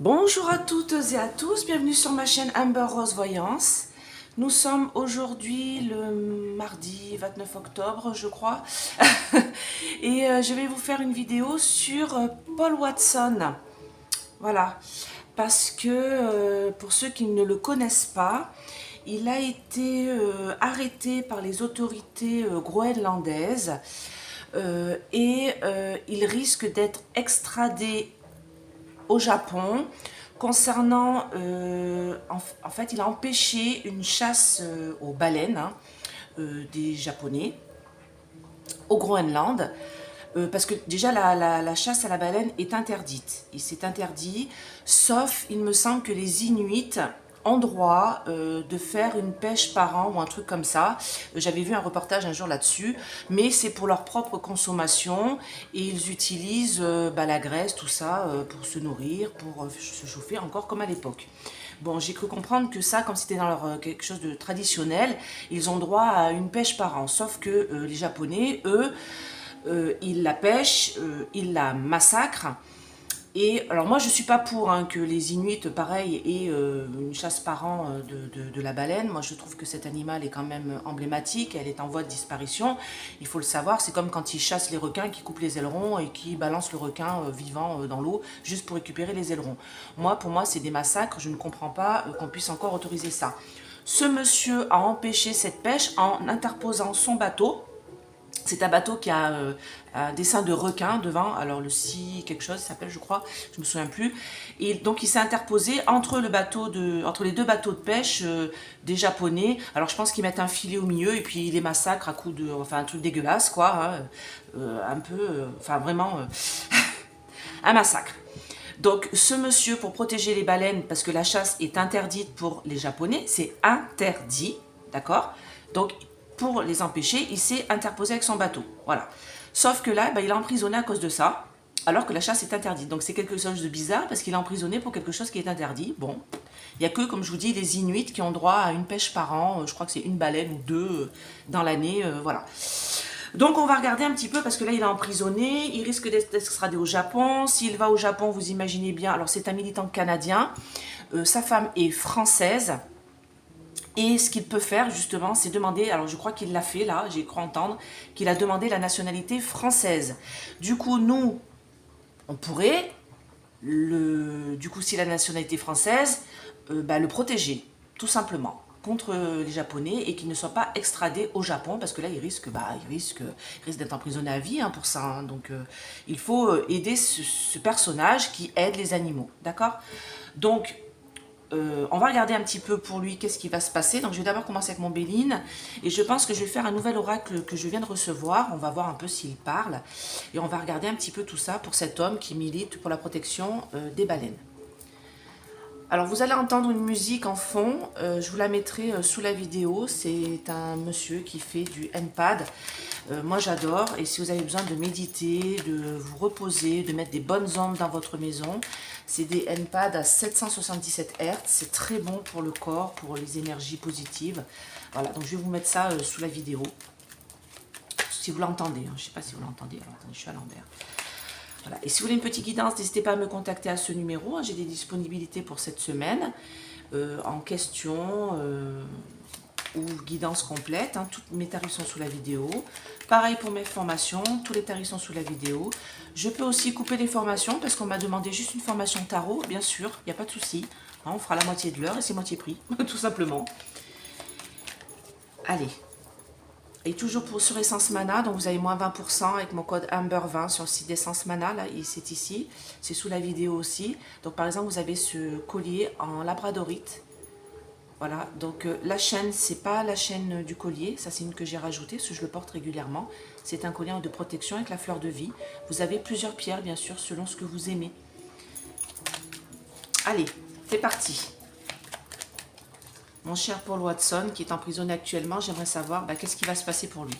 Bonjour à toutes et à tous, bienvenue sur ma chaîne Amber Rose Voyance. Nous sommes aujourd'hui le mardi 29 octobre, je crois. Et je vais vous faire une vidéo sur Paul Watson. Voilà, parce que pour ceux qui ne le connaissent pas, il a été arrêté par les autorités groenlandaises et il risque d'être extradé au Japon concernant, en fait, il a empêché une chasse aux baleines des Japonais au Groenland. Parce que déjà la chasse à la baleine est interdite. Il s'est interdit, sauf il me semble que les Inuits ont droit de faire une pêche par an ou un truc comme ça. J'avais vu un reportage un jour là-dessus, mais c'est pour leur propre consommation et ils utilisent la graisse, tout ça, pour se nourrir, pour se chauffer encore comme à l'époque. Bon, j'ai cru comprendre que ça, comme c'était dans leur quelque chose de traditionnel, ils ont droit à une pêche par an. Sauf que les Japonais, eux, ils la pêchent, ils la massacrent. Et alors moi je suis pas pour que les Inuits pareil aient une chasse par an de la baleine. Moi je trouve que cet animal est quand même emblématique, elle est en voie de disparition. Il faut le savoir, c'est comme quand ils chassent les requins, qui coupent les ailerons et qui balancent le requin vivant dans l'eau juste pour récupérer les ailerons. Pour moi c'est des massacres, je ne comprends pas qu'on puisse encore autoriser ça. Ce monsieur a empêché cette pêche en interposant son bateau. C'est un bateau qui a un dessin de requin devant, alors le si quelque chose s'appelle je crois, je me souviens plus. Et donc il s'est interposé entre les deux bateaux de pêche des Japonais. Alors je pense qu'ils mettent un filet au milieu et puis ils les massacrent à coups de, enfin un truc dégueulasse quoi, un peu, enfin vraiment un massacre. Donc ce monsieur, pour protéger les baleines, parce que la chasse est interdite pour les Japonais, c'est interdit, d'accord? Donc pour les empêcher, il s'est interposé avec son bateau, voilà. Sauf que là, il est emprisonné à cause de ça, alors que la chasse est interdite. Donc c'est quelque chose de bizarre, parce qu'il est emprisonné pour quelque chose qui est interdit. Bon, il n'y a que, comme je vous dis, les Inuits qui ont droit à une pêche par an, je crois que c'est une baleine ou deux dans l'année, voilà. Donc on va regarder un petit peu, parce que là il est emprisonné, il risque d'être extradé au Japon. S'il va au Japon, vous imaginez bien, alors c'est un militant canadien, sa femme est française, et ce qu'il peut faire justement, c'est demander, alors je crois qu'il l'a fait là, j'ai cru entendre, qu'il a demandé la nationalité française. Du coup nous, on pourrait, du coup si la nationalité française, le protéger, tout simplement, contre les Japonais et qu'il ne soit pas extradé au Japon, parce que là il risque d'être emprisonné à vie pour ça. Donc il faut aider ce personnage qui aide les animaux, d'accord? Donc on va regarder un petit peu pour lui qu'est-ce qui va se passer. Donc je vais d'abord commencer avec mon Béline et je pense que je vais faire un nouvel oracle que je viens de recevoir. On va voir un peu s'il parle et on va regarder un petit peu tout ça pour cet homme qui milite pour la protection des baleines. Alors vous allez entendre une musique en fond, je vous la mettrai sous la vidéo. C'est un monsieur qui fait du NPAD. Moi j'adore, et si vous avez besoin de méditer, de vous reposer, de mettre des bonnes ondes dans votre maison, c'est des NPAD à 777 Hz, c'est très bon pour le corps, pour les énergies positives. Voilà, donc je vais vous mettre ça sous la vidéo. Si vous l'entendez, je ne sais pas si vous l'entendez, alors attendez, je suis à l'envers. Voilà. Et si vous voulez une petite guidance, n'hésitez pas à me contacter à ce numéro. J'ai des disponibilités pour cette semaine en question ou guidance complète. Toutes mes tarifs sont sous la vidéo. Pareil pour mes formations, tous les tarifs sont sous la vidéo. Je peux aussi couper les formations parce qu'on m'a demandé juste une formation tarot. Bien sûr, il n'y a pas de souci. On fera la moitié de l'heure et c'est moitié prix, tout simplement. Allez. Et toujours sur Essence Mana, donc vous avez moins 20% avec mon code Amber20 sur le site d'Essence Mana, là, c'est ici, c'est sous la vidéo aussi. Donc par exemple, vous avez ce collier en labradorite. Voilà, donc la chaîne, c'est pas la chaîne du collier, ça c'est une que j'ai rajoutée, parce que je le porte régulièrement. C'est un collier de protection avec la fleur de vie. Vous avez plusieurs pierres, bien sûr, selon ce que vous aimez. Allez, c'est parti. Mon cher Paul Watson, qui est emprisonné actuellement, j'aimerais savoir qu'est-ce qui va se passer pour lui.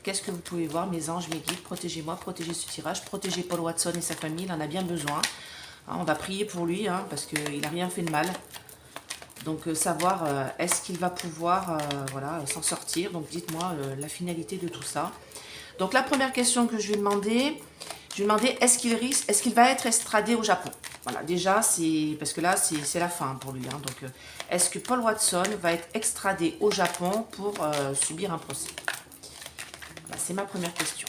Qu'est-ce que vous pouvez voir, mes anges, mes guides, protégez-moi, protégez ce tirage, protégez Paul Watson et sa famille, il en a bien besoin. On va prier pour lui, parce qu'il n'a rien fait de mal. Donc savoir, est-ce qu'il va pouvoir s'en sortir. Donc dites-moi la finalité de tout ça. Donc la première question que je vais demander, Je lui demandais, est-ce qu'il va être extradé au Japon? Voilà, déjà, c'est parce que là, c'est la fin pour lui. Hein. Donc, est-ce que Paul Watson va être extradé au Japon pour subir un procès? Voilà, c'est ma première question.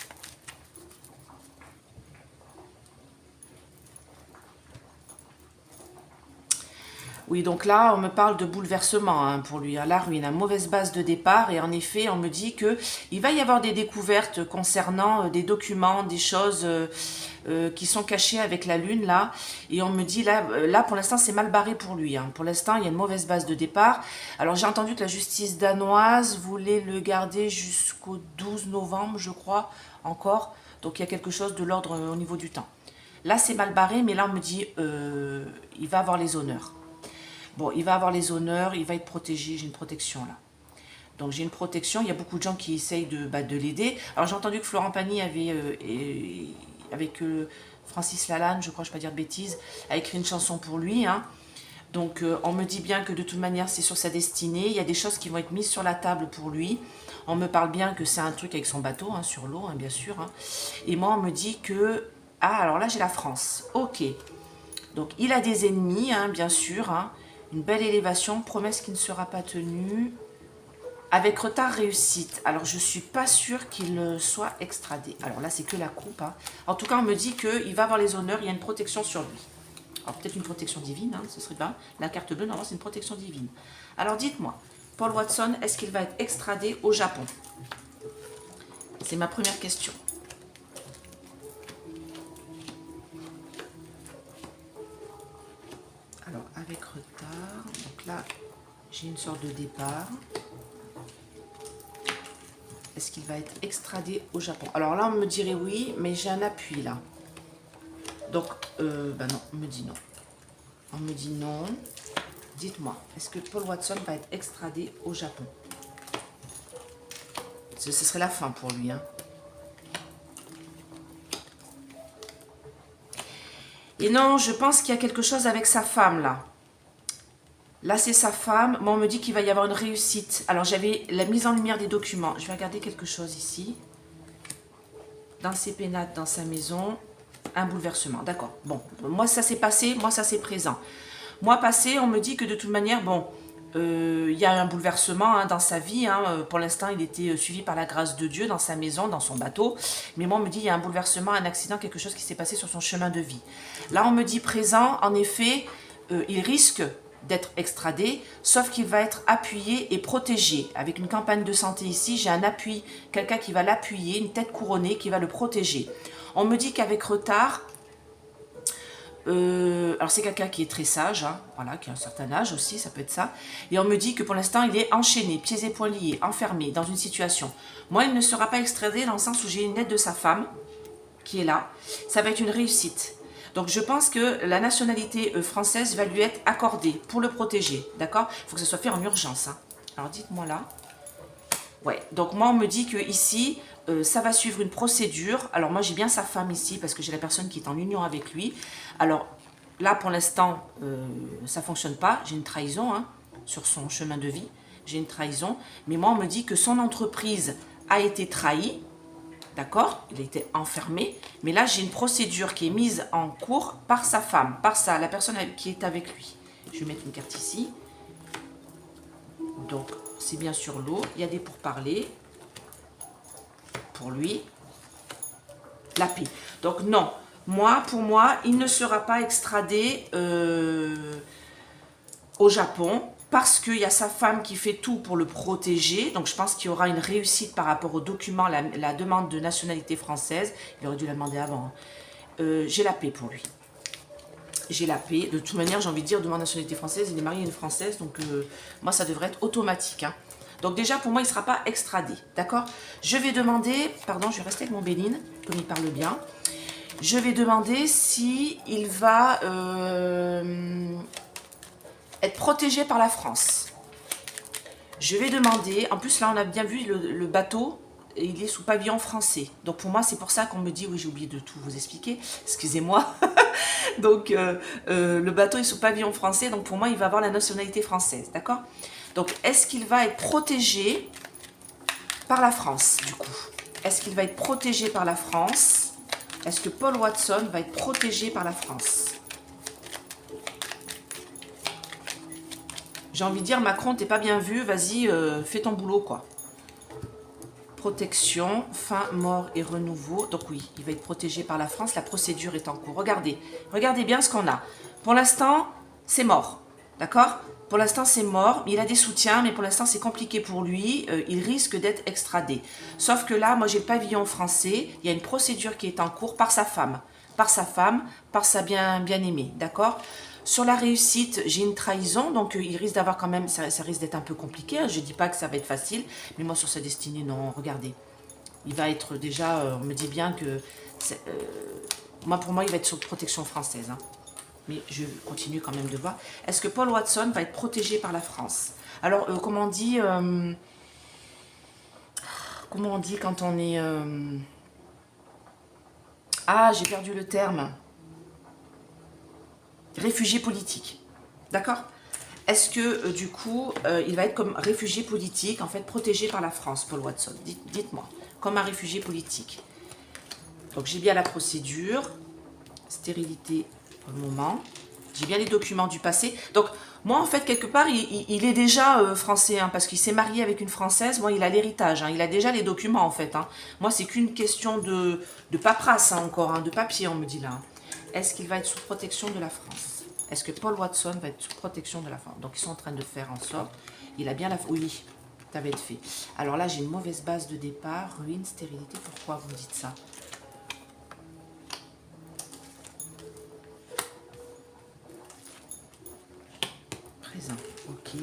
Oui, donc là, on me parle de bouleversement hein, pour lui, hein, la ruine, une mauvaise base de départ. Et en effet, on me dit que il va y avoir des découvertes concernant des documents, des choses qui sont cachées avec la Lune, là. Et on me dit, là pour l'instant, c'est mal barré pour lui. Hein. Pour l'instant, il y a une mauvaise base de départ. Alors, j'ai entendu que la justice danoise voulait le garder jusqu'au 12 novembre, je crois, encore. Donc, il y a quelque chose de l'ordre au niveau du temps. Là, c'est mal barré, mais là, on me dit, il va avoir les honneurs. Bon, il va avoir les honneurs, il va être protégé, j'ai une protection là. Donc j'ai une protection, il y a beaucoup de gens qui essayent de l'aider. Alors j'ai entendu que Florent Pagny avait, avec Francis Lalanne, je crois, je ne vais pas dire de bêtises, a écrit une chanson pour lui. Hein. Donc on me dit bien que de toute manière c'est sur sa destinée, il y a des choses qui vont être mises sur la table pour lui. On me parle bien que c'est un truc avec son bateau, hein, sur l'eau, hein, bien sûr. Hein. Et moi on me dit que, ah alors là j'ai la France, ok. Donc il a des ennemis, hein, bien sûr, hein. Une belle élévation, promesse qui ne sera pas tenue. Avec retard, réussite. Alors, je ne suis pas sûre qu'il soit extradé. Alors là, c'est que la coupe. Hein. En tout cas, on me dit qu'il va avoir les honneurs. Il y a une protection sur lui. Alors, peut-être une protection divine. Hein, ce serait pas. La carte bleue, normalement, c'est une protection divine. Alors, dites-moi, Paul Watson, est-ce qu'il va être extradé au Japon? C'est ma première question. Alors, avec retard. Donc là, j'ai une sorte de départ. Est-ce qu'il va être extradé au Japon? Alors là, on me dirait oui, mais j'ai un appui là. Donc, ben non, on me dit non. On me dit non. Dites-moi, est-ce que Paul Watson va être extradé au Japon? Ce serait la fin pour lui. Hein. Et non, je pense qu'il y a quelque chose avec sa femme là. Là, c'est sa femme. Moi, on me dit qu'il va y avoir une réussite. Alors, j'avais la mise en lumière des documents. Je vais regarder quelque chose ici. Dans ses pénates, dans sa maison, un bouleversement. D'accord. Bon, moi, ça s'est passé. Moi, ça s'est présent. Moi, passé, on me dit que de toute manière, bon, il y a un bouleversement hein, dans sa vie. Hein. Pour l'instant, il était suivi par la grâce de Dieu dans sa maison, dans son bateau. Mais moi, on me dit il y a un bouleversement, un accident, quelque chose qui s'est passé sur son chemin de vie. Là, on me dit présent. En effet, il risque d'être extradé, sauf qu'il va être appuyé et protégé. Avec une campagne de santé ici, j'ai un appui, quelqu'un qui va l'appuyer, une tête couronnée qui va le protéger. On me dit qu'avec retard, alors c'est quelqu'un qui est très sage, hein, voilà, qui a un certain âge aussi, ça peut être ça. Et on me dit que pour l'instant, il est enchaîné, pieds et poings liés, enfermé dans une situation. Moi, il ne sera pas extradé dans le sens où j'ai une aide de sa femme qui est là. Ça va être une réussite. Donc je pense que la nationalité française va lui être accordée pour le protéger, d'accord? Il faut que ça soit fait en urgence. Hein. Alors dites-moi là. Ouais, donc moi on me dit que ici ça va suivre une procédure. Alors moi j'ai bien sa femme ici parce que j'ai la personne qui est en union avec lui. Alors là pour l'instant ça ne fonctionne pas. J'ai une trahison hein, sur son chemin de vie. J'ai une trahison. Mais moi on me dit que son entreprise a été trahie. D'accord? Il a été enfermé. Mais là, j'ai une procédure qui est mise en cours par sa femme, par la personne qui est avec lui. Je vais mettre une carte ici. Donc, c'est bien sur l'eau. Il y a des pourparlers. Pour lui. La paix. Donc, non. Pour moi, il ne sera pas extradé au Japon. Parce qu'il y a sa femme qui fait tout pour le protéger. Donc, je pense qu'il y aura une réussite par rapport au document, la demande de nationalité française. Il aurait dû la demander avant. Hein. J'ai la paix pour lui. J'ai la paix. De toute manière, j'ai envie de dire, demande nationalité française. Il est marié à une Française. Donc, moi, ça devrait être automatique. Hein. Donc, déjà, pour moi, il ne sera pas extradé. D'accord? Je vais demander... Pardon, je vais rester avec mon Béline, comme il parle bien. Je vais demander si il va... être protégé par la France. Je vais demander, en plus là on a bien vu le bateau, il est sous pavillon français. Donc pour moi c'est pour ça qu'on me dit, oui j'ai oublié de tout vous expliquer, excusez-moi. Donc le bateau est sous pavillon français, donc pour moi il va avoir la nationalité française, d'accord? Donc est-ce qu'il va être protégé par la France du coup? Est-ce qu'il va être protégé par la France? Est-ce que Paul Watson va être protégé par la France? J'ai envie de dire, Macron, t'es pas bien vu, vas-y, fais ton boulot, quoi. Protection, fin, mort et renouveau. Donc oui, il va être protégé par la France, la procédure est en cours. Regardez, regardez bien ce qu'on a. Pour l'instant, c'est mort, d'accord? Pour l'instant, c'est mort, il a des soutiens, mais pour l'instant, c'est compliqué pour lui. Il risque d'être extradé. Sauf que là, moi, j'ai le pavillon français. Il y a une procédure qui est en cours par sa femme. Par sa femme, par sa bien-aimée, d'accord? Sur la réussite, j'ai une trahison, donc il risque d'avoir quand même, ça risque d'être un peu compliqué. Hein. Je ne dis pas que ça va être facile, mais moi, sur sa destinée, non, regardez. Il va être déjà, on me dit bien que... moi, pour moi, il va être sur protection française. Hein. Mais je continue quand même de voir. Est-ce que Paul Watson va être protégé par la France? Alors, comment on dit quand on est... Ah, j'ai perdu le terme. Réfugié politique. D'accord? Est-ce que, du coup, il va être comme réfugié politique, en fait, protégé par la France, Paul Watson? Dites-moi. Comme un réfugié politique. Donc, j'ai bien la procédure. Stérilité pour le moment. J'ai bien les documents du passé. Donc, moi, en fait, quelque part, il est déjà français, hein, parce qu'il s'est marié avec une Française. Moi, il a l'héritage. Hein, il a déjà les documents, en fait. Hein. Moi, c'est qu'une question de paperasse, hein, encore, hein, de papier, on me dit là. Hein. Est-ce qu'il va être sous protection de la France? Est-ce que Paul Watson va être sous protection de la France? Donc, ils sont en train de faire en sorte. Il a bien la... Oui, ça va être fait. Alors là, j'ai une mauvaise base de départ. Ruine, stérilité. Pourquoi vous me dites ça? Présent. Ok.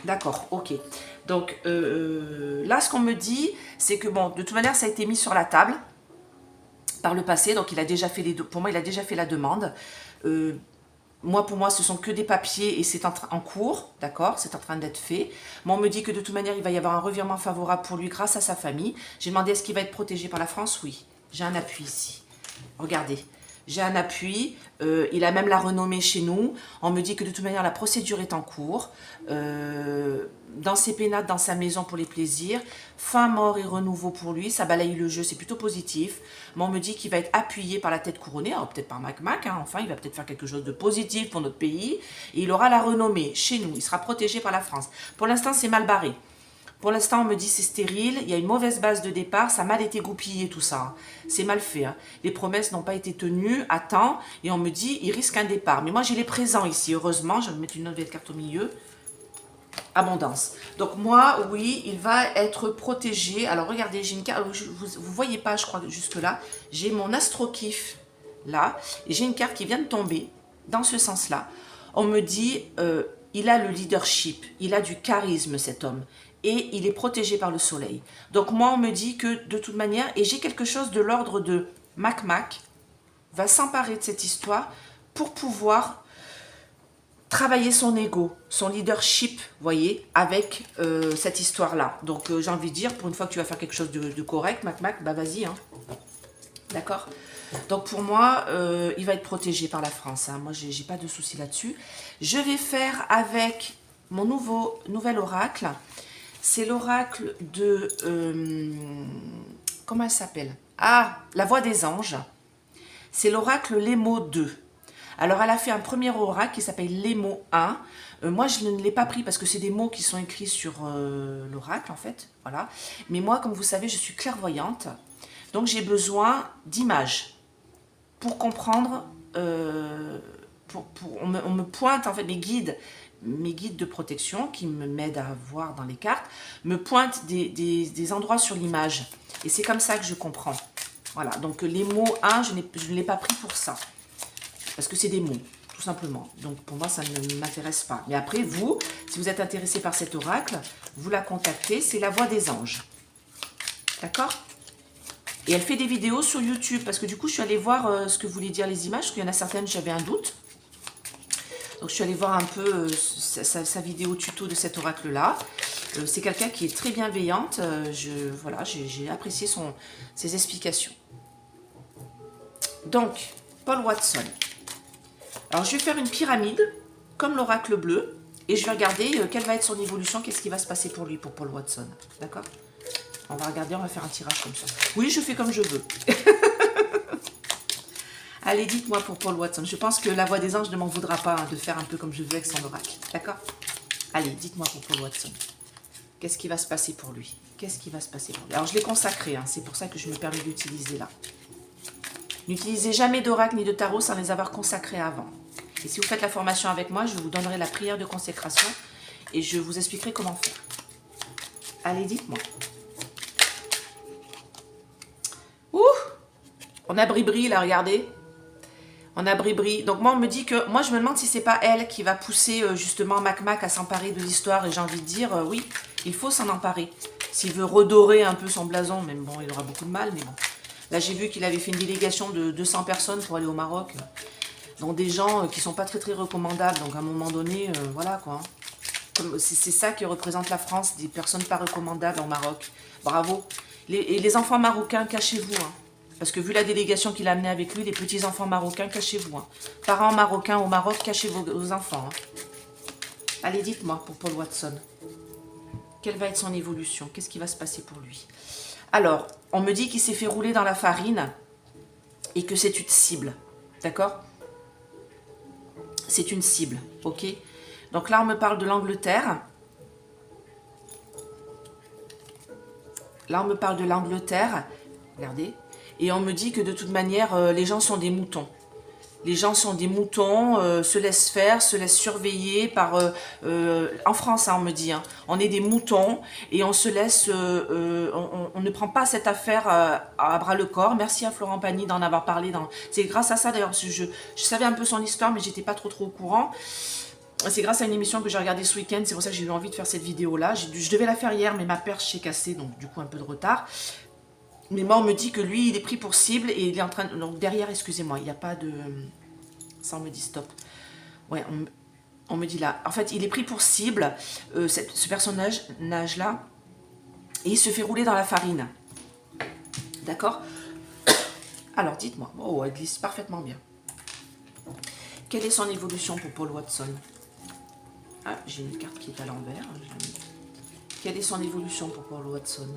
D'accord, ok. Donc, là, ce qu'on me dit, c'est que, bon, de toute manière, ça a été mis sur la table par le passé. Donc, il a déjà fait pour moi, il a déjà fait la demande. Moi, pour moi, ce sont que des papiers et c'est en cours, d'accord? C'est en train d'être fait. Moi, on me dit que de toute manière, il va y avoir un revirement favorable pour lui grâce à sa famille. J'ai demandé est-ce qu'il va être protégé par la France? Oui. J'ai un appui ici. Regardez. J'ai un appui, il a même la renommée chez nous. On me dit que de toute manière, la procédure est en cours. Dans ses pénates, dans sa maison pour les plaisirs. Fin, mort et renouveau pour lui. Ça balaye le jeu, c'est plutôt positif. Mais on me dit qu'il va être appuyé par la tête couronnée. Alors peut-être par Mac, hein, enfin, il va peut-être faire quelque chose de positif pour notre pays. Et il aura la renommée chez nous. Il sera protégé par la France. Pour l'instant, c'est mal barré. Pour l'instant, on me dit c'est stérile, il y a une mauvaise base de départ, ça a mal été goupillé tout ça. Hein. C'est mal fait. Hein. Les promesses n'ont pas été tenues à temps et on me dit il risque un départ. Mais moi, j'ai les présents ici, heureusement. Je vais mettre une nouvelle carte au milieu. Abondance. Donc moi, oui, il va être protégé. Alors regardez, j'ai une carte, vous voyez pas, je crois, jusque là. J'ai mon astro-kiff là et j'ai une carte qui vient de tomber dans ce sens-là. On me dit, il a le leadership, il a du charisme cet homme. Et il est protégé par le soleil. Donc moi, on me dit que de toute manière, et j'ai quelque chose de l'ordre de Mac va s'emparer de cette histoire pour pouvoir travailler son ego, son leadership, vous voyez, avec cette histoire-là. Donc j'ai envie de dire, pour une fois que tu vas faire quelque chose de correct, Mac, bah vas-y, hein. D'accord? Donc pour moi, il va être protégé par la France. Hein. Moi, j'ai pas de souci là-dessus. Je vais faire avec mon nouvel oracle. C'est l'oracle de... comment elle s'appelle? Ah, la voix des anges. C'est l'oracle Lémo 2. Alors, elle a fait un premier oracle qui s'appelle Lémo 1. Moi, je ne l'ai pas pris parce que c'est des mots qui sont écrits sur l'oracle, en fait. Voilà. Mais moi, comme vous savez, je suis clairvoyante. Donc, j'ai besoin d'images pour comprendre... on me pointe, en fait, mes guides de protection qui m'aident à voir dans les cartes, me pointent des endroits sur l'image. Et c'est comme ça que je comprends. Voilà, donc les mots 1, je ne l'ai pas pris pour ça. Parce que c'est des mots, tout simplement. Donc pour moi, ça ne m'intéresse pas. Mais après, vous, si vous êtes intéressé par cet oracle, vous la contactez, c'est la voix des anges. D'accord? Et elle fait des vidéos sur YouTube, parce que du coup, je suis allée voir ce que voulaient dire les images, parce qu'il y en a certaines, j'avais un doute. Donc je suis allée voir un peu sa vidéo tuto de cet oracle-là. C'est quelqu'un qui est très bienveillante. Voilà, j'ai apprécié ses explications. Donc, Paul Watson. Alors je vais faire une pyramide, comme l'oracle bleu, et je vais regarder quelle va être son évolution, qu'est-ce qui va se passer pour lui, pour Paul Watson. D'accord? On va regarder, on va faire un tirage comme ça. Oui, je fais comme je veux. Allez, dites-moi pour Paul Watson. Je pense que la voix des anges ne m'en voudra pas hein, de faire un peu comme je veux avec son oracle. D'accord? Allez, dites-moi pour Paul Watson. Qu'est-ce qui va se passer pour lui? Qu'est-ce qui va se passer pour lui? Alors, je l'ai consacré. Hein, c'est pour ça que je me permets d'utiliser là. N'utilisez jamais d'oracle ni de tarot sans les avoir consacrés avant. Et si vous faites la formation avec moi, je vous donnerai la prière de consécration et je vous expliquerai comment faire. Allez, dites-moi. Ouh! On a Bribri là, regardez. On a Bribri. Donc moi, on me dit que... Moi, je me demande si c'est pas elle qui va pousser justement Mac Mac à s'emparer de l'histoire. Et j'ai envie de dire, oui, il faut s'en emparer. S'il veut redorer un peu son blason, même bon, il aura beaucoup de mal, mais bon. Là, j'ai vu qu'il avait fait une délégation de 200 personnes pour aller au Maroc. Donc des gens qui sont pas très très recommandables. Donc à un moment donné, voilà quoi. C'est ça qui représente la France, des personnes pas recommandables au Maroc. Bravo. Et les enfants marocains, cachez-vous. Hein. Parce que vu la délégation qu'il a amenée avec lui, les petits enfants marocains, cachez-vous. Hein. Parents marocains au Maroc, cachez vos enfants. Hein. Allez, dites-moi pour Paul Watson. Quelle va être son évolution? Qu'est-ce qui va se passer pour lui? Alors, on me dit qu'il s'est fait rouler dans la farine et que c'est une cible. D'accord? C'est une cible, ok? Donc là, on me parle de l'Angleterre. Là, on me parle de l'Angleterre. Regardez. Et on me dit que de toute manière, les gens sont des moutons. Les gens sont des moutons, se laissent faire, se laissent surveiller par... en France, hein, on me dit. Hein, on est des moutons et on se laisse... on ne prend pas cette affaire à bras-le-corps. Merci à Florent Pagny d'en avoir parlé. C'est grâce à ça, d'ailleurs, parce que je savais un peu son histoire, mais j'étais pas trop au courant. C'est grâce à une émission que j'ai regardée ce week-end. C'est pour ça que j'ai eu envie de faire cette vidéo-là. Je devais la faire hier, mais ma perche s'est cassée, donc du coup, un peu de retard. Mais moi, on me dit que lui, il est pris pour cible et il est en train de... Donc derrière, excusez-moi, il n'y a pas de... Ça, on me dit stop. Ouais, on me dit là. En fait, il est pris pour cible, ce personnage-là, et il se fait rouler dans la farine. D'accord? Alors, dites-moi. Oh, elle glisse parfaitement bien. Quelle est son évolution pour Paul Watson? Ah, j'ai une carte qui est à l'envers. Quelle est son évolution pour Paul Watson?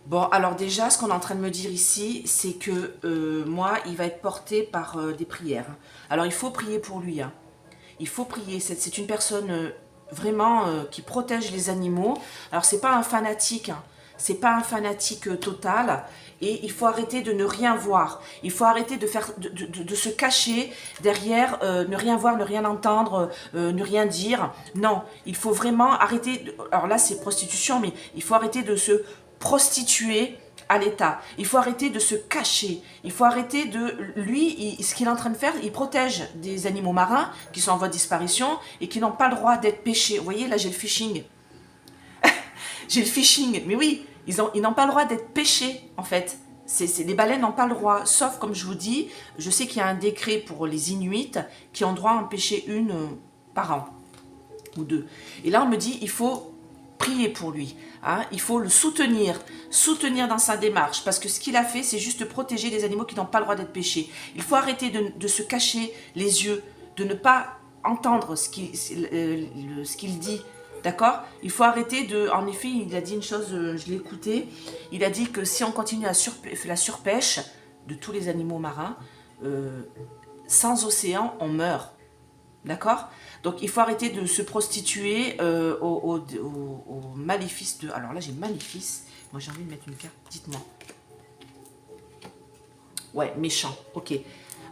Bon, alors déjà, ce qu'on est en train de me dire ici, c'est que moi, il va être porté par des prières. Alors, il faut prier pour lui. Hein. Il faut prier. C'est une personne vraiment qui protège les animaux. Alors, c'est pas un fanatique. Hein. C'est pas un fanatique total. Et il faut arrêter de ne rien voir. Il faut arrêter de se cacher derrière, ne rien voir, ne rien entendre, ne rien dire. Non, il faut vraiment arrêter. Alors là, c'est prostitution, mais il faut arrêter de se prostituer à l'État. Il faut arrêter de se cacher. Il faut arrêter de... Lui, ce qu'il est en train de faire, il protège des animaux marins qui sont en voie de disparition et qui n'ont pas le droit d'être pêchés. Vous voyez, là, j'ai le phishing. J'ai le phishing. Mais oui, ils n'ont pas le droit d'être pêchés, en fait. Les baleines n'ont pas le droit. Sauf, comme je vous dis, je sais qu'il y a un décret pour les Inuits qui ont droit à en pêcher une par an. Ou deux. Et là, on me dit, il faut prier pour lui. Hein, il faut le soutenir dans sa démarche, parce que ce qu'il a fait, c'est juste protéger les animaux qui n'ont pas le droit d'être pêchés. Il faut arrêter de se cacher les yeux, de ne pas entendre ce qu'il dit, d'accord? Il faut arrêter de... En effet, il a dit une chose, je l'ai écouté, il a dit que si on continue la surpêche de tous les animaux marins, sans océan, on meurt. D'accord? Donc, il faut arrêter de se prostituer au maléfice de... Alors là, j'ai maléfice. Moi, j'ai envie de mettre une carte. Dites-moi. Ouais, méchant. Ok.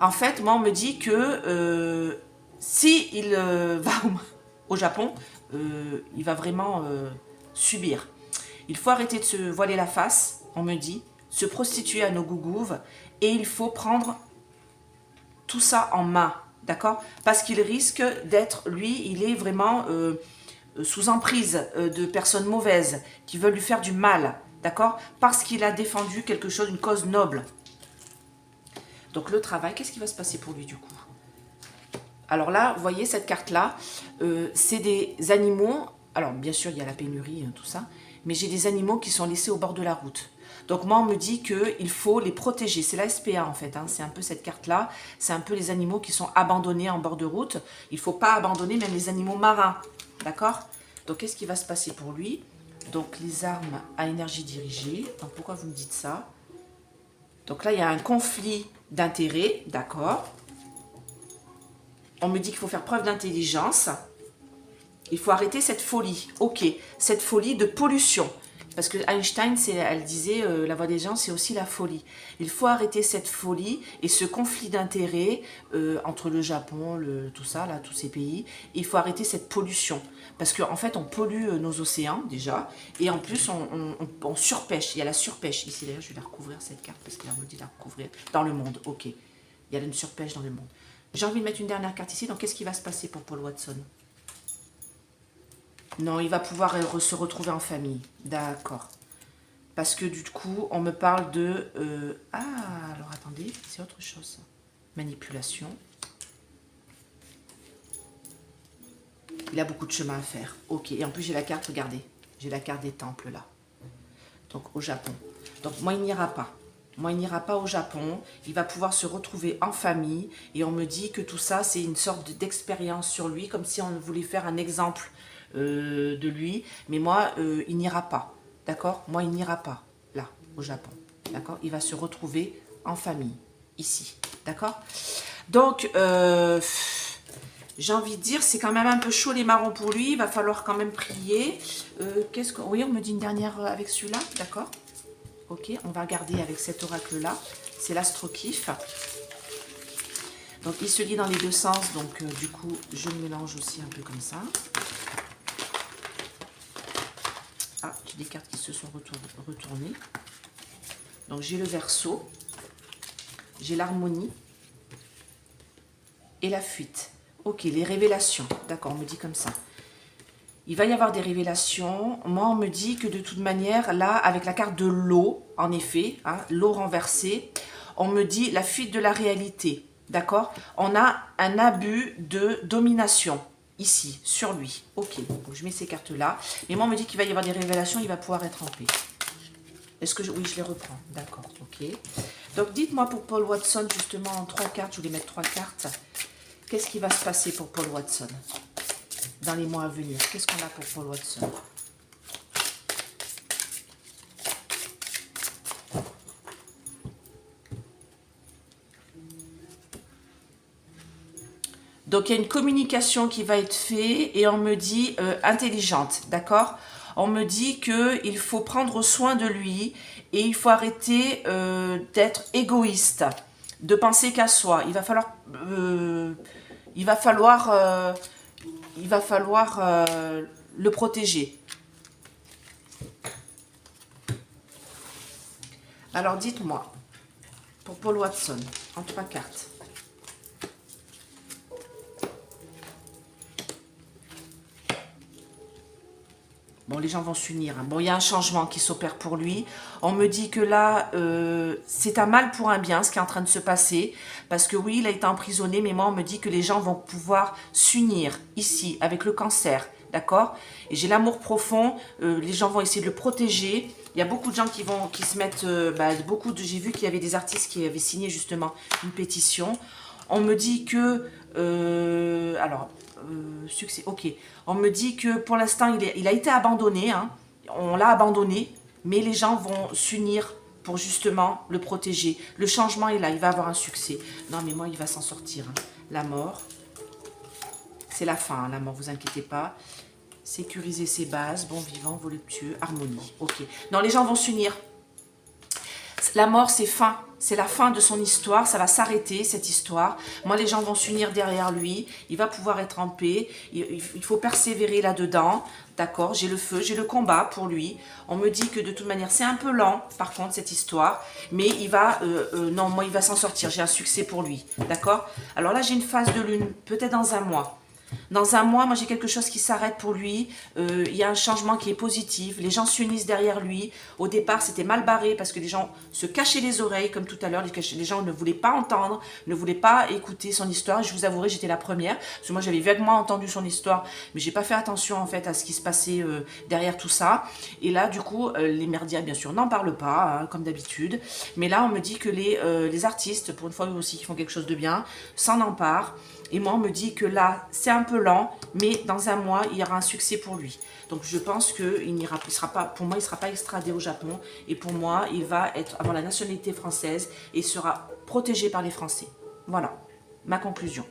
En fait, moi, on me dit que si il va au Japon, il va vraiment subir. Il faut arrêter de se voiler la face, on me dit, se prostituer à nos gougouves, et il faut prendre tout ça en main. D'accord? Parce qu'il risque d'être, lui, il est vraiment sous emprise de personnes mauvaises qui veulent lui faire du mal. D'accord? Parce qu'il a défendu quelque chose, une cause noble. Donc le travail, qu'est-ce qui va se passer pour lui du coup? Alors là, vous voyez cette carte-là, c'est des animaux Alors, bien sûr, il y a la pénurie, tout ça. Mais j'ai des animaux qui sont laissés au bord de la route. Donc moi, on me dit qu'il faut les protéger. C'est la SPA en fait, hein. C'est un peu cette carte-là. C'est un peu les animaux qui sont abandonnés en bord de route. Il ne faut pas abandonner même les animaux marins. D'accord? Donc qu'est-ce qui va se passer pour lui? Donc les armes à énergie dirigée. Donc pourquoi vous me dites ça? Donc là, il y a un conflit d'intérêts. D'accord? On me dit qu'il faut faire preuve d'intelligence. Il faut arrêter cette folie. Ok, cette folie de pollution. Parce que Einstein, elle disait, la voix des gens, c'est aussi la folie. Il faut arrêter cette folie et ce conflit d'intérêts entre le Japon, tout ça, là, tous ces pays. Il faut arrêter cette pollution. Parce qu'en fait, on pollue nos océans, déjà. Et en plus, on surpêche. Il y a la surpêche. Ici, d'ailleurs, je vais la recouvrir, cette carte, parce qu'elle me dit de la recouvrir. Dans le monde, ok. Il y a une surpêche dans le monde. J'ai envie de mettre une dernière carte ici. Donc, qu'est-ce qui va se passer pour Paul Watson? Non, il va pouvoir se retrouver en famille. D'accord. Parce que du coup, on me parle de... Ah, alors attendez, c'est autre chose. Manipulation. Il a beaucoup de chemin à faire. Ok, et en plus j'ai la carte, regardez. J'ai la carte des temples là. Donc au Japon. Donc moi, il n'ira pas. Moi, il n'ira pas au Japon. Il va pouvoir se retrouver en famille. Et on me dit que tout ça, c'est une sorte d'expérience sur lui, comme si on voulait faire un exemple de lui, mais moi, il n'ira pas, d'accord? Moi, il n'ira pas, là, au Japon, d'accord? Il va se retrouver en famille, ici, d'accord? Donc, j'ai envie de dire, c'est quand même un peu chaud les marrons pour lui, il va falloir quand même prier. Qu'est-ce que... Oui, on me dit une dernière avec celui-là, d'accord? Ok, on va regarder avec cet oracle-là, c'est l'astro-kiff. Donc, il se lit dans les deux sens, donc du coup, je le mélange aussi un peu comme ça. Ah, j'ai des cartes qui se sont retournées. Donc, j'ai le Verseau, j'ai l'harmonie et la fuite. Ok, les révélations. D'accord, on me dit comme ça. Il va y avoir des révélations. Moi, on me dit que de toute manière, là, avec la carte de l'eau, en effet, hein, l'eau renversée, on me dit la fuite de la réalité. D'accord? On a un abus de domination. Ici, sur lui. Ok, donc je mets ces cartes-là. Mais moi, on me dit qu'il va y avoir des révélations, il va pouvoir être en paix. Est-ce que oui, je les reprends. D'accord, ok. Donc, dites-moi pour Paul Watson, justement, en 3 cartes, je voulais mettre 3 cartes. Qu'est-ce qui va se passer pour Paul Watson dans les mois à venir? Qu'est-ce qu'on a pour Paul Watson? Donc, il y a une communication qui va être faite et on me dit intelligente, d'accord? On me dit qu'il faut prendre soin de lui et il faut arrêter d'être égoïste, de penser qu'à soi. Il va falloir le protéger. Alors, dites-moi, pour Paul Watson, en 3 cartes. Bon, les gens vont s'unir. Hein. Bon, il y a un changement qui s'opère pour lui. On me dit que là, c'est un mal pour un bien, ce qui est en train de se passer. Parce que oui, il a été emprisonné, mais moi, on me dit que les gens vont pouvoir s'unir ici, avec le cancer. D'accord? Et j'ai l'amour profond. Les gens vont essayer de le protéger. Il y a beaucoup de gens qui se mettent... j'ai vu qu'il y avait des artistes qui avaient signé justement une pétition. On me dit que... succès, ok. On me dit que pour l'instant, il a été abandonné. Hein. On l'a abandonné, mais les gens vont s'unir pour justement le protéger. Le changement est là, il va avoir un succès. Non, mais moi, il va s'en sortir. Hein. La mort, c'est la fin, hein, la mort, vous inquiétez pas. Sécuriser ses bases, bon vivant, voluptueux, harmonie. Ok. Non, les gens vont s'unir. La mort, c'est fin. C'est la fin de son histoire. Ça va s'arrêter, cette histoire. Moi, les gens vont s'unir derrière lui. Il va pouvoir être en paix. Il faut persévérer là-dedans. D'accord? J'ai le feu, j'ai le combat pour lui. On me dit que de toute manière, c'est un peu lent, par contre, cette histoire. Mais il va... non, moi, il va s'en sortir. J'ai un succès pour lui. D'accord? Alors là, j'ai une phase de lune. Peut-être dans un mois. Dans un mois, moi j'ai quelque chose qui s'arrête pour lui. Il y a un changement qui est positif. Les gens s'unissent derrière lui. Au départ, c'était mal barré parce que les gens se cachaient les oreilles, comme tout à l'heure. Les gens ne voulaient pas entendre, ne voulaient pas écouter son histoire. Et je vous avouerai, j'étais la première. Parce que moi, j'avais vaguement entendu son histoire, mais j'ai pas fait attention en fait à ce qui se passait derrière tout ça. Et là, du coup, les médias, bien sûr, n'en parlent pas, hein, comme d'habitude. Mais là, on me dit que les artistes, pour une fois eux aussi, qui font quelque chose de bien, s'en emparent. Et moi, on me dit que là, c'est un peu lent, mais dans un mois, il y aura un succès pour lui. Donc, je pense qu'il n'ira, il sera pas, pour moi, il ne sera pas extradé au Japon. Et pour moi, il va avoir la nationalité française et sera protégé par les Français. Voilà, ma conclusion.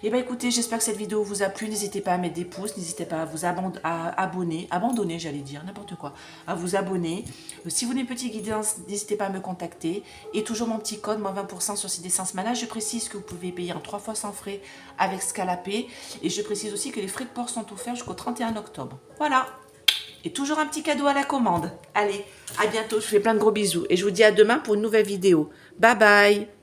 Et bien écoutez, j'espère que cette vidéo vous a plu. N'hésitez pas à mettre des pouces, n'hésitez pas à vous abandonner, j'allais dire, n'importe quoi, à vous abonner. Si vous voulez une petite guidance, n'hésitez pas à me contacter. Et toujours mon petit code, moins 20% sur Seed Essence Mana. Je précise que vous pouvez payer en 3 fois sans frais avec Scalapé. Et je précise aussi que les frais de port sont offerts jusqu'au 31 octobre. Voilà. Et toujours un petit cadeau à la commande. Allez, à bientôt, je vous fais plein de gros bisous. Et je vous dis à demain pour une nouvelle vidéo. Bye bye.